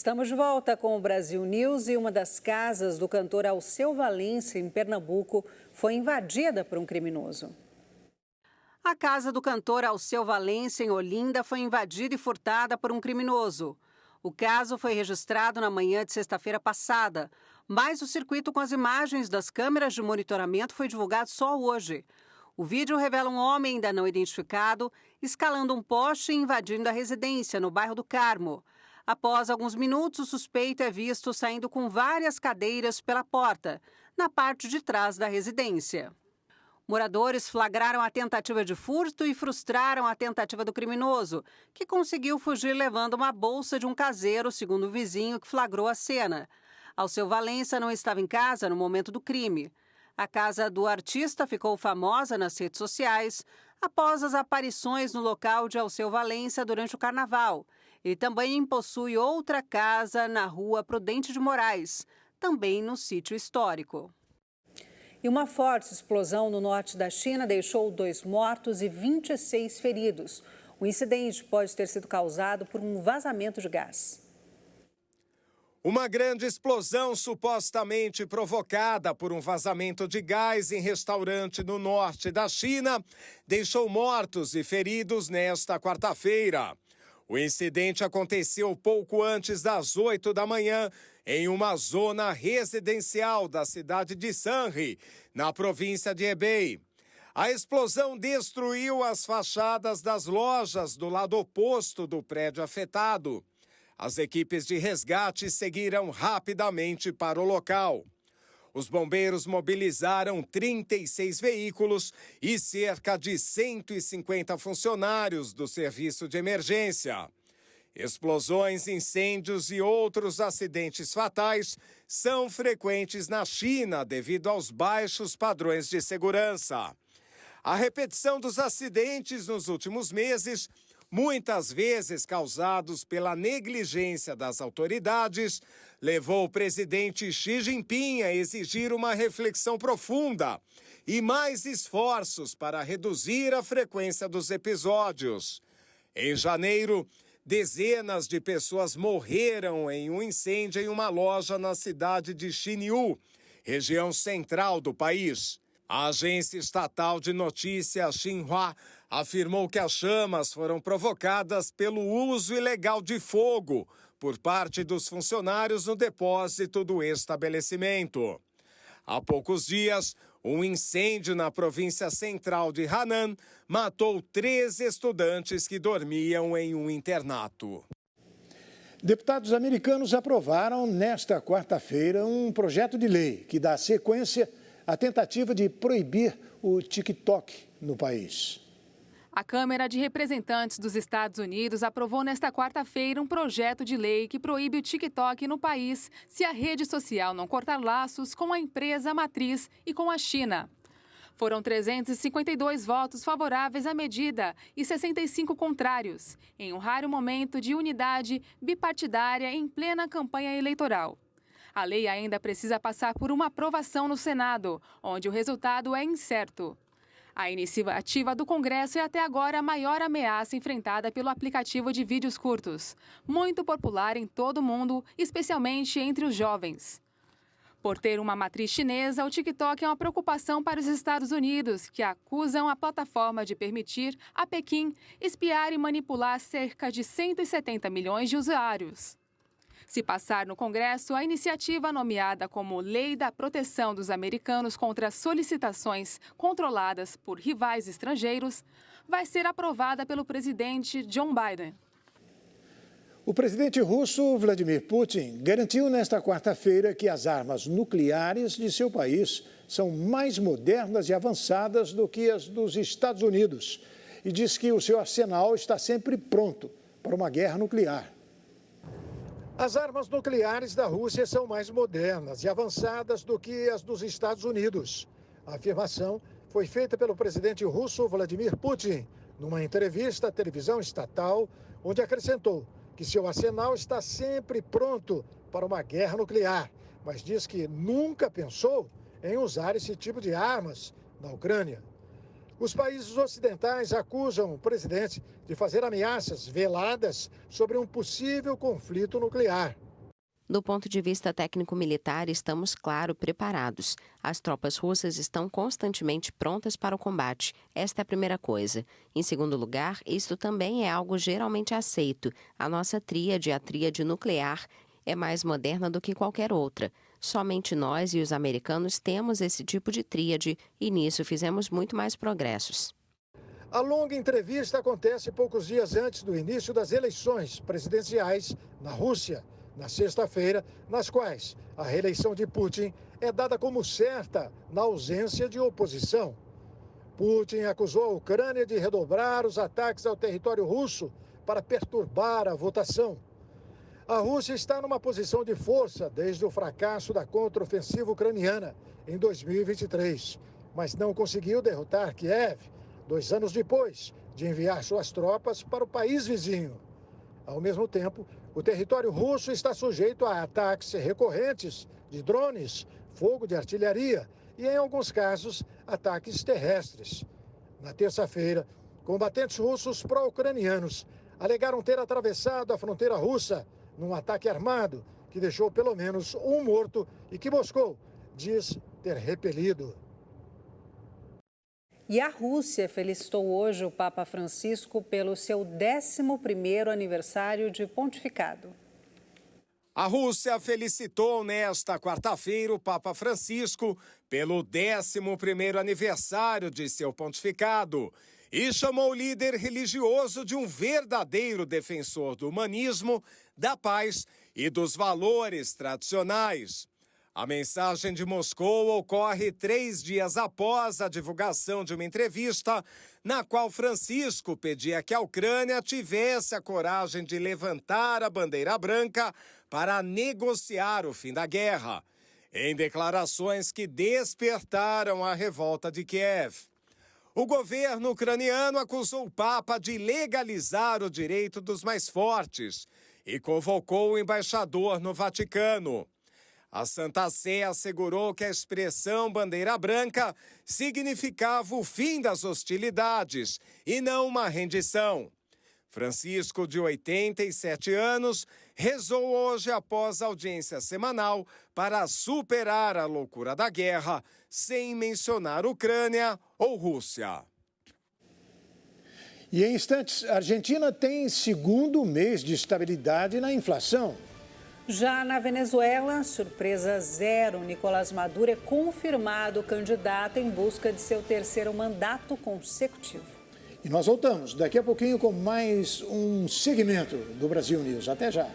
Estamos de volta com o Brasil News e uma das casas do cantor Alceu Valença, em Pernambuco, foi invadida por um criminoso. A casa do cantor Alceu Valença, em Olinda, foi invadida e furtada por um criminoso. O caso foi registrado na manhã de sexta-feira passada, mas o circuito com as imagens das câmeras de monitoramento foi divulgado só hoje. O vídeo revela um homem ainda não identificado escalando um poste e invadindo a residência no bairro do Carmo. Após alguns minutos, o suspeito é visto saindo com várias cadeiras pela porta, na parte de trás da residência. Moradores flagraram a tentativa de furto e frustraram a tentativa do criminoso, que conseguiu fugir levando uma bolsa de um caseiro, segundo o vizinho que flagrou a cena. Alceu Valença não estava em casa no momento do crime. A casa do artista ficou famosa nas redes sociais após as aparições no local de Alceu Valença durante o carnaval. Ele também possui outra casa na rua Prudente de Moraes, também no sítio histórico. E uma forte explosão no norte da China deixou 2 mortos e 26 feridos. O incidente pode ter sido causado por um vazamento de gás. Uma grande explosão supostamente provocada por um vazamento de gás em restaurante no norte da China deixou mortos e feridos nesta quarta-feira. O incidente aconteceu pouco antes das 8 da manhã em uma zona residencial da cidade de Sanri, na província de Hebei. A explosão destruiu as fachadas das lojas do lado oposto do prédio afetado. As equipes de resgate seguiram rapidamente para o local. Os bombeiros mobilizaram 36 veículos e cerca de 150 funcionários do serviço de emergência. Explosões, incêndios e outros acidentes fatais são frequentes na China devido aos baixos padrões de segurança. A repetição dos acidentes nos últimos meses, muitas vezes causados pela negligência das autoridades, levou o presidente Xi Jinping a exigir uma reflexão profunda e mais esforços para reduzir a frequência dos episódios. Em janeiro, dezenas de pessoas morreram em um incêndio em uma loja na cidade de Xinyu, região central do país. A agência estatal de notícias Xinhua afirmou que as chamas foram provocadas pelo uso ilegal de fogo por parte dos funcionários no depósito do estabelecimento. Há poucos dias, um incêndio na província central de Henan matou 3 estudantes que dormiam em um internato. Deputados americanos aprovaram nesta quarta-feira um projeto de lei que dá sequência à tentativa de proibir o TikTok no país. A Câmara de Representantes dos Estados Unidos aprovou nesta quarta-feira um projeto de lei que proíbe o TikTok no país se a rede social não cortar laços com a empresa matriz e com a China. Foram 352 votos favoráveis à medida e 65 contrários, em um raro momento de unidade bipartidária em plena campanha eleitoral. A lei ainda precisa passar por uma aprovação no Senado, onde o resultado é incerto. A iniciativa do Congresso é até agora a maior ameaça enfrentada pelo aplicativo de vídeos curtos, muito popular em todo o mundo, especialmente entre os jovens. Por ter uma matriz chinesa, o TikTok é uma preocupação para os Estados Unidos, que acusam a plataforma de permitir a Pequim espiar e manipular cerca de 170 milhões de usuários. Se passar no Congresso, a iniciativa nomeada como Lei da Proteção dos Americanos contra Solicitações Controladas por Rivais Estrangeiros vai ser aprovada pelo presidente Joe Biden. O presidente russo Vladimir Putin garantiu nesta quarta-feira que as armas nucleares de seu país são mais modernas e avançadas do que as dos Estados Unidos e diz que o seu arsenal está sempre pronto para uma guerra nuclear. As armas nucleares da Rússia são mais modernas e avançadas do que as dos Estados Unidos. A afirmação foi feita pelo presidente russo Vladimir Putin numa entrevista à televisão estatal, onde acrescentou que seu arsenal está sempre pronto para uma guerra nuclear, mas diz que nunca pensou em usar esse tipo de armas na Ucrânia. Os países ocidentais acusam o presidente de fazer ameaças veladas sobre um possível conflito nuclear. Do ponto de vista técnico-militar, estamos, claro, preparados. As tropas russas estão constantemente prontas para o combate. Esta é a primeira coisa. Em segundo lugar, isto também é algo geralmente aceito. A nossa tríade, a tríade nuclear, é mais moderna do que qualquer outra. Somente nós e os americanos temos esse tipo de tríade e nisso fizemos muito mais progressos. A longa entrevista acontece poucos dias antes do início das eleições presidenciais na Rússia, na sexta-feira, nas quais a reeleição de Putin é dada como certa na ausência de oposição. Putin acusou a Ucrânia de redobrar os ataques ao território russo para perturbar a votação. A Rússia está numa posição de força desde o fracasso da contraofensiva ucraniana em 2023, mas não conseguiu derrotar Kiev 2 anos depois de enviar suas tropas para o país vizinho. Ao mesmo tempo, o território russo está sujeito a ataques recorrentes de drones, fogo de artilharia e, em alguns casos, ataques terrestres. Na terça-feira, combatentes russos pró-ucranianos alegaram ter atravessado a fronteira russa num ataque armado que deixou pelo menos um morto e que Moscou diz ter repelido. E a Rússia felicitou hoje o Papa Francisco pelo seu 11º aniversário de pontificado. A Rússia felicitou nesta quarta-feira o Papa Francisco pelo 11º aniversário de seu pontificado e chamou o líder religioso de um verdadeiro defensor do humanismo, da paz e dos valores tradicionais. A mensagem de Moscou ocorre 3 dias após a divulgação de uma entrevista na qual Francisco pedia que a Ucrânia tivesse a coragem de levantar a bandeira branca para negociar o fim da guerra, em declarações que despertaram a revolta de Kiev. O governo ucraniano acusou o Papa de legalizar o direito dos mais fortes e convocou o embaixador no Vaticano. A Santa Sé assegurou que a expressão bandeira branca significava o fim das hostilidades e não uma rendição. Francisco, de 87 anos, rezou hoje após a audiência semanal para superar a loucura da guerra, sem mencionar Ucrânia ou Rússia. E em instantes, a Argentina tem segundo mês de estabilidade na inflação. Já na Venezuela, surpresa zero, Nicolás Maduro é confirmado candidato em busca de seu 3º mandato consecutivo. E nós voltamos daqui a pouquinho com mais um segmento do Brasil News. Até já.